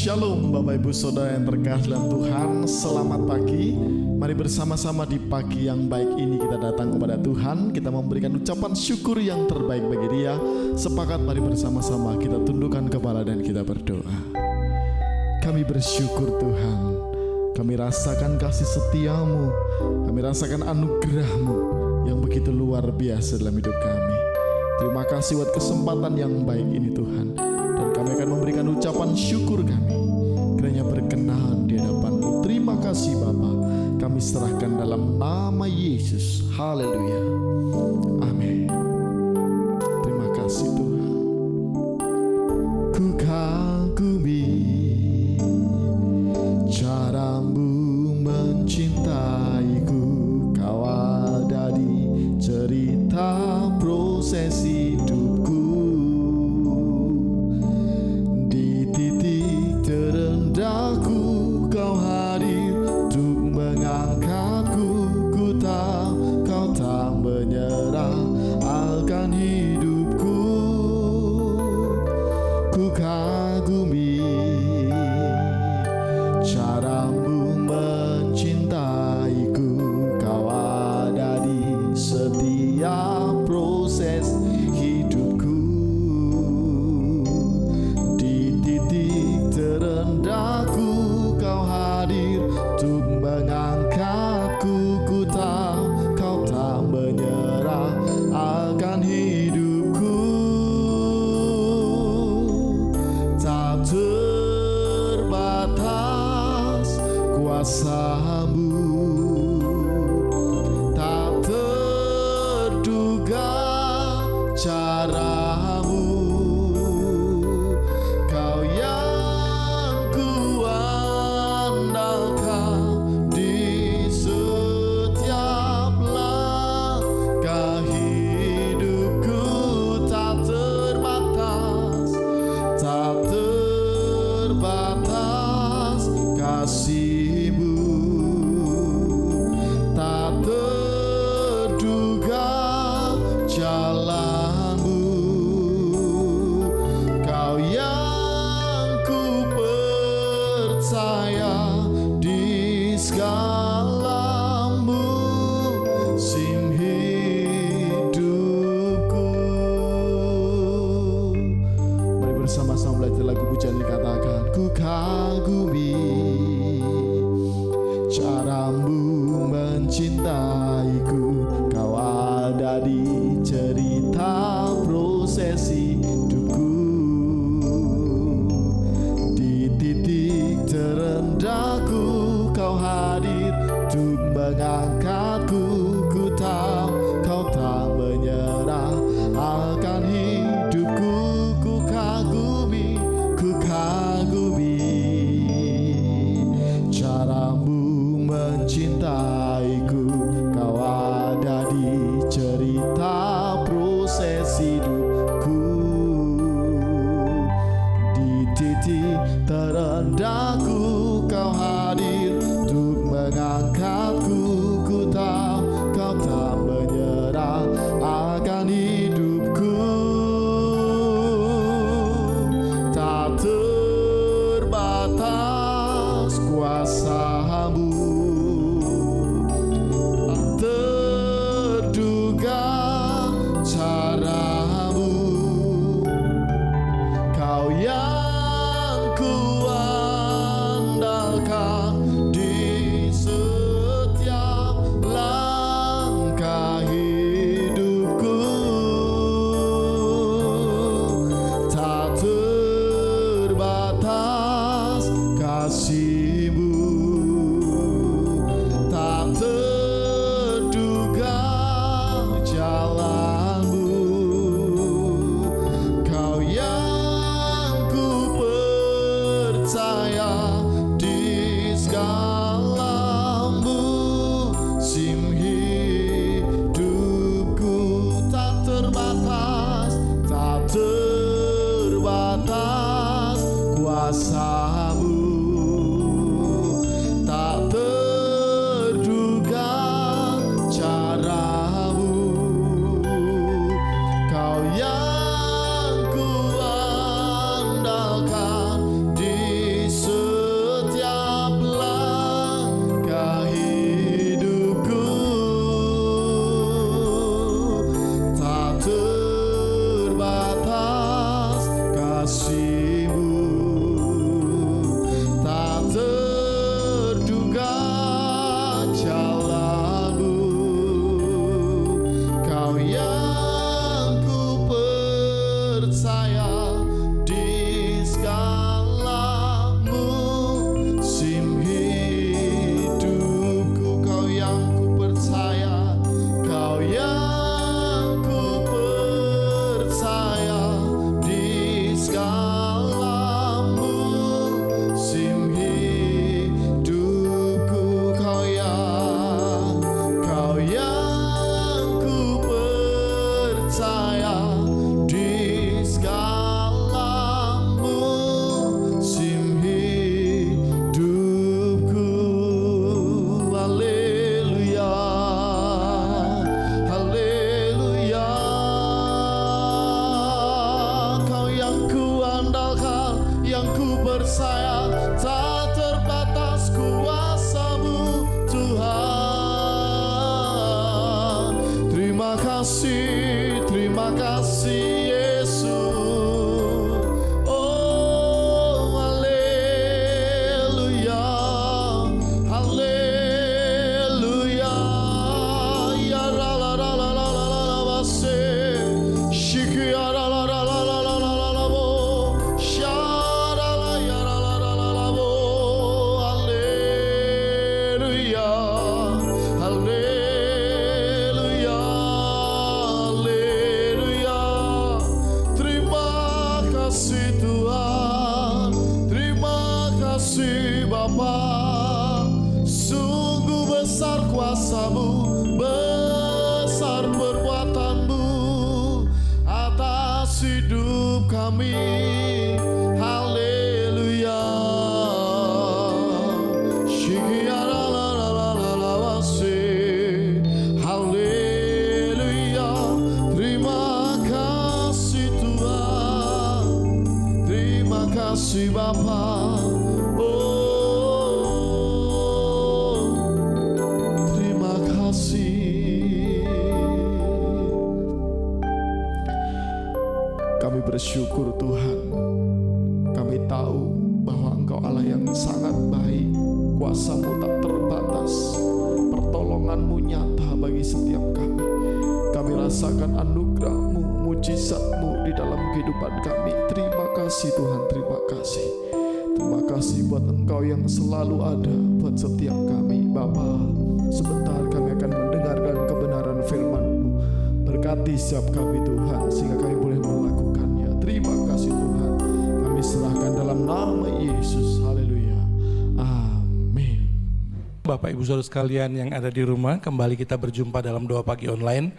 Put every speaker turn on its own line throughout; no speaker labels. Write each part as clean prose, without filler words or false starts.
Shalom Bapak Ibu Saudara yang terkasih dalam Tuhan. Selamat pagi. Mari bersama-sama di pagi yang baik ini kita datang kepada Tuhan. Kita memberikan ucapan syukur yang terbaik bagi Dia. Sepakat mari bersama-sama kita tundukkan kepala dan kita berdoa. Kami bersyukur Tuhan. Kami rasakan kasih setiamu. Kami rasakan anugerahmu yang begitu luar biasa dalam hidup kami. Terima kasih buat kesempatan yang baik ini Tuhan. Dan kami akan memberikan ucapan syukur kami. Kiranya berkenan di hadapan-Mu. Terima kasih Bapa. Kami serahkan dalam nama Yesus. Haleluya. Amin. Terima kasih Tuhan. Ku kagumi cara-Mu mencintaiku. Kau ada di cerita proses hidupku. Di titik terendahku Kau hadir untuk mengangkatku. Ku tahu Kau tak menyerah akan hidupku. Ku kagumi cara-Mu mencintaiku. Kau ada di setiap proses hidupku. Di titik terendahku Kau hadir untuk mengangkatku. Ku tahu Kau tak menyerah akan hidupku. Tak terbatas kuasa-Mu, tak terduga cara-Mu. Kau yang kuandalkan di setiap langkah hidupku. Tak terbatas, tak terbatas kasih-Mu, tak terduga jalan-Mu. Kau yang ku percaya di segala musim hidupku. Mari bersama-sama belajar lagu pujian dikatakan. Ku kagumi cara-Mu mencintaiku. Kau ada di cerita proses hidupku. Di titik terendahku Kau hadir untuk mengangkatku. Ku tahu Kau tak menyerah akan hidupku. Ku kagumi cara-Mu mencintaiku. Kau ada di cerita proses hidupku. Di titik terendahku Kau hadir untuk mengangkatku. Ku tahu Kau tak menyerah akan hidupku. Tak terbatas kuasa-Mu, tak terduga cara-Mu. Kau yang kuandalkan di setiap langkah hidupku. Tak terbatas percaya tak terbatas kuasa-Mu Tuhan. Terima kasih Yesus. Oh haleluya, haleluya. Ya la la la la la la la la base. Shiki ya la la la la la la la la la bo. Shara la ya la la la la la bo. Haleluya, haleluya, haleluya. Terima kasih Tuhan, terima kasih Bapa. Sungguh besar kuasa-Mu, besar perbuatan-Mu atas hidup kami. Haleluya. Shikiara la la la la la wasi. Haleluya. Terima kasih Tuhan, terima kasih Bapa. Oh, terima kasih. Kami bersyukur Tuhan. Kami tahu bahwa Engkau Allah yang sangat baik. Kuasa-Mu tak terbatas. Pertolongan-Mu nyata bagi setiap kami. Kami rasakan anugerah-Mu, mujizat-Mu di dalam kehidupan kami. Terima kasih Tuhan, terima kasih. Terima kasih buat Engkau yang selalu ada buat setiap kami. Bapa, sebentar kami akan mendengarkan kebenaran firman-Mu. Berkati setiap kami Tuhan, sehingga kami boleh melakukannya. Terima kasih Tuhan. Kami serahkan dalam nama Yesus. Haleluya. Amin.
Bapak Ibu Saudara sekalian yang ada di rumah, kembali kita berjumpa dalam doa pagi online.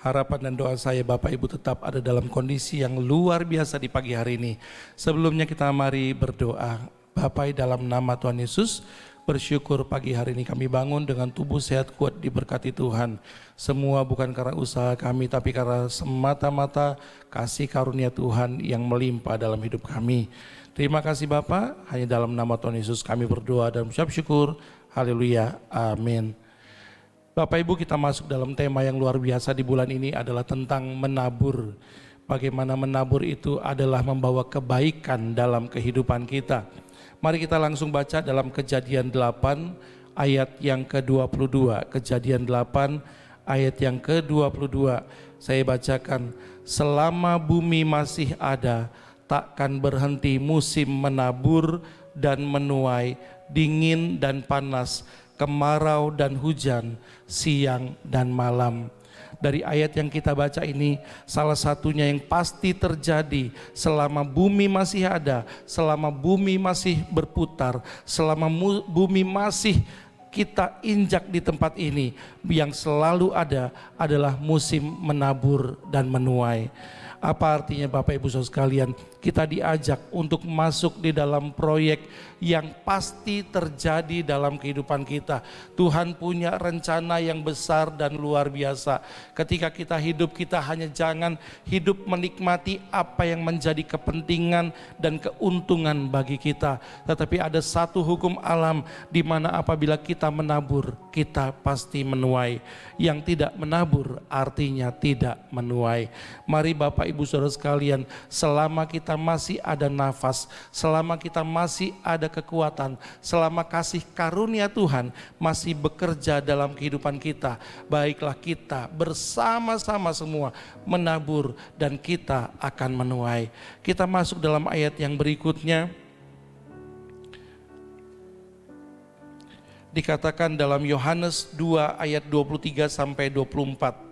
Harapan dan doa saya Bapak Ibu tetap ada dalam kondisi yang luar biasa di pagi hari ini. Sebelumnya kita mari berdoa. Bapak dalam nama Tuhan Yesus, bersyukur pagi hari ini kami bangun dengan tubuh sehat kuat diberkati Tuhan. Semua bukan karena usaha kami, tapi karena semata-mata kasih karunia Tuhan yang melimpah dalam hidup kami. Terima kasih Bapak, hanya dalam nama Tuhan Yesus kami berdoa dan mengucap syukur. Haleluya, amin. Bapak Ibu, kita masuk dalam tema yang luar biasa di bulan ini adalah tentang menabur. Bagaimana menabur itu adalah membawa kebaikan dalam kehidupan kita. Mari kita langsung baca dalam Kejadian 8 ayat yang ke-22. Kejadian 8 ayat yang ke-22. Saya bacakan, selama bumi masih ada, takkan berhenti musim menabur dan menuai, dingin dan panas, kemarau dan hujan, siang dan malam. Dari ayat yang kita baca ini, salah satunya yang pasti terjadi selama bumi masih ada, selama bumi masih berputar, selama bumi masih kita injak di tempat ini, yang selalu ada adalah musim menabur dan menuai. Apa artinya Bapak Ibu Saudara sekalian? Kita diajak untuk masuk di dalam proyek yang pasti terjadi dalam kehidupan kita. Tuhan punya rencana yang besar dan luar biasa. Ketika kita hidup, kita hanya jangan hidup menikmati apa yang menjadi kepentingan dan keuntungan bagi kita. Tetapi ada satu hukum alam di mana apabila kita menabur, kita pasti menuai. Yang tidak menabur artinya tidak menuai. Mari Bapak Ibu Saudara sekalian, selama kita masih ada nafas, selama kita masih ada kekuatan, selama kasih karunia Tuhan masih bekerja dalam kehidupan kita, baiklah kita bersama-sama semua menabur dan kita akan menuai. Kita masuk dalam ayat yang berikutnya. Dikatakan dalam Yohanes 2 ayat 23 sampai 24.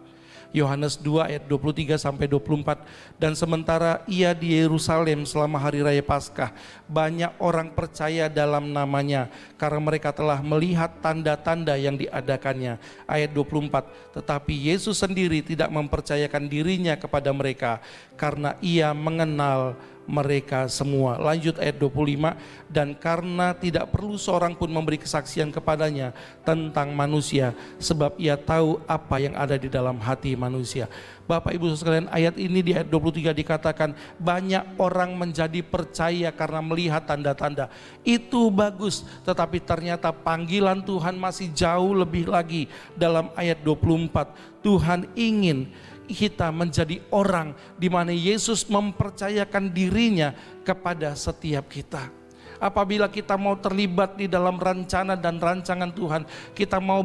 Yohanes 2 ayat 23 sampai 24. Dan sementara ia di Yerusalem selama hari raya Paskah, banyak orang percaya dalam namanya karena mereka telah melihat tanda-tanda yang diadakannya. Ayat 24. Tetapi Yesus sendiri tidak mempercayakan dirinya kepada mereka karena ia mengenal mereka semua. Lanjut ayat 25, dan karena tidak perlu seorang pun memberi kesaksian kepadanya tentang manusia, sebab ia tahu apa yang ada di dalam hati manusia. Bapak Ibu sekalian, ayat ini di ayat 23 dikatakan banyak orang menjadi percaya karena melihat tanda-tanda. Itu bagus, tetapi ternyata panggilan Tuhan masih jauh lebih lagi. Dalam ayat 24, Tuhan ingin kita menjadi orang di mana Yesus mempercayakan dirinya kepada setiap kita. Apabila kita mau terlibat di dalam rencana dan rancangan Tuhan, kita mau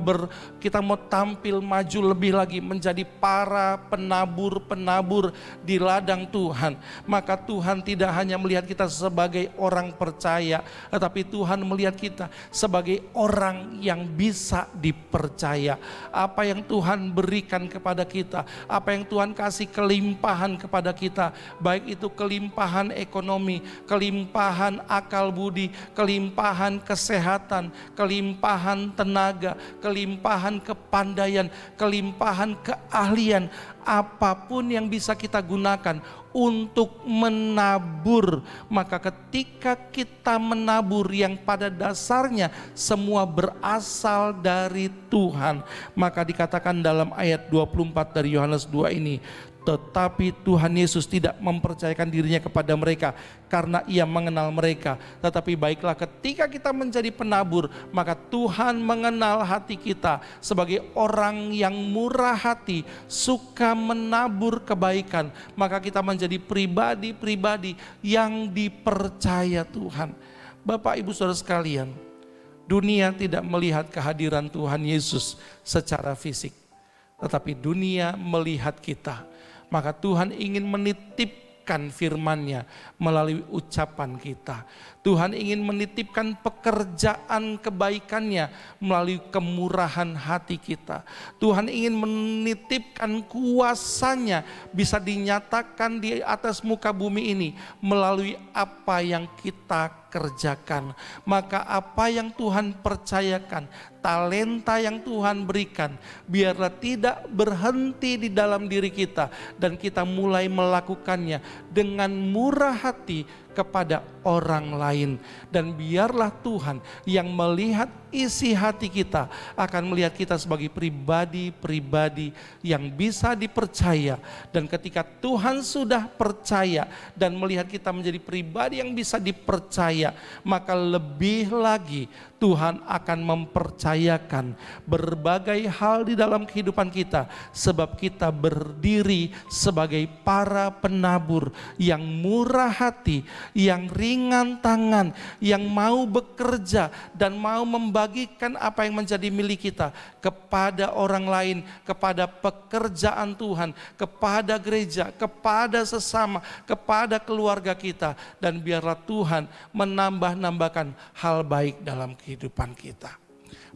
tampil maju lebih lagi menjadi para penabur di ladang Tuhan, maka Tuhan tidak hanya melihat kita sebagai orang percaya, tetapi Tuhan melihat kita sebagai orang yang bisa dipercaya. Apa yang Tuhan berikan kepada kita, apa yang Tuhan kasih kelimpahan kepada kita, baik itu kelimpahan ekonomi, kelimpahan akal budi, kelimpahan kesehatan, kelimpahan tenaga, kelimpahan kepandaian, kelimpahan keahlian, apapun yang bisa kita gunakan untuk menabur. Maka ketika kita menabur yang pada dasarnya semua berasal dari Tuhan, maka dikatakan dalam ayat 24 dari Yohanes 2 ini, tetapi Tuhan Yesus tidak mempercayakan dirinya kepada mereka karena ia mengenal mereka. Tetapi baiklah, ketika kita menjadi penabur, maka Tuhan mengenal hati kita sebagai orang yang murah hati, suka menabur kebaikan. Maka kita menjadi pribadi-pribadi yang dipercaya Tuhan. Bapak Ibu Saudara sekalian, dunia tidak melihat kehadiran Tuhan Yesus secara fisik, tetapi dunia melihat kita. Maka Tuhan ingin menitipkan firman-Nya melalui ucapan kita. Tuhan ingin menitipkan pekerjaan kebaikan-Nya melalui kemurahan hati kita. Tuhan ingin menitipkan kuasa-Nya bisa dinyatakan di atas muka bumi ini melalui apa yang kita kerjakan. Maka apa yang Tuhan percayakan, talenta yang Tuhan berikan, biarlah tidak berhenti di dalam diri kita dan kita mulai melakukannya dengan murah hati kepada orang lain. Dan biarlah Tuhan yang melihat isi hati kita akan melihat kita sebagai pribadi-pribadi yang bisa dipercaya. Dan ketika Tuhan sudah percaya dan melihat kita menjadi pribadi yang bisa dipercaya, maka lebih lagi Tuhan akan mempercayakan berbagai hal di dalam kehidupan kita, sebab kita berdiri sebagai para penabur yang murah hati, yang ringan tangan, yang mau bekerja dan mau membagikan apa yang menjadi milik kita kepada orang lain, kepada pekerjaan Tuhan, kepada gereja, kepada sesama, kepada keluarga kita. Dan biarlah Tuhan menambahkan hal baik dalam kehidupan kita.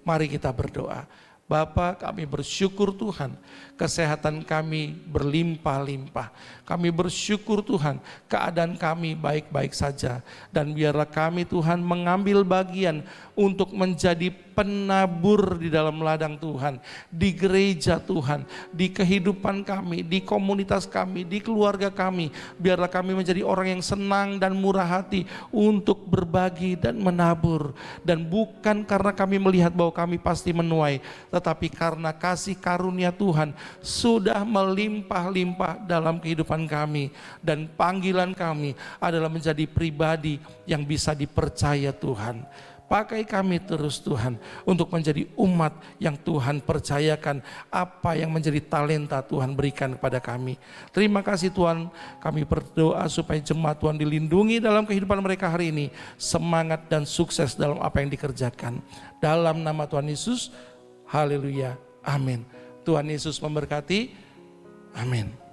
Mari kita berdoa. Bapa, kami bersyukur Tuhan, kesehatan kami berlimpah-limpah. Kami bersyukur Tuhan, keadaan kami baik-baik saja. Dan biarlah kami Tuhan mengambil bagian untuk menjadi penabur di dalam ladang Tuhan, di gereja Tuhan, di kehidupan kami, di komunitas kami, di keluarga kami. Biarlah kami menjadi orang yang senang dan murah hati untuk berbagi dan menabur. Dan bukan karena kami melihat bahwa kami pasti menuai, tetapi karena kasih karunia Tuhan sudah melimpah-limpah dalam kehidupan kami. Dan panggilan kami adalah menjadi pribadi yang bisa dipercaya Tuhan. Pakai kami terus Tuhan untuk menjadi umat yang Tuhan percayakan apa yang menjadi talenta Tuhan berikan kepada kami. Terima kasih Tuhan, kami berdoa supaya jemaat Tuhan dilindungi dalam kehidupan mereka hari ini. Semangat dan sukses dalam apa yang dikerjakan. Dalam nama Tuhan Yesus, haleluya, amin. Tuhan Yesus memberkati, amin.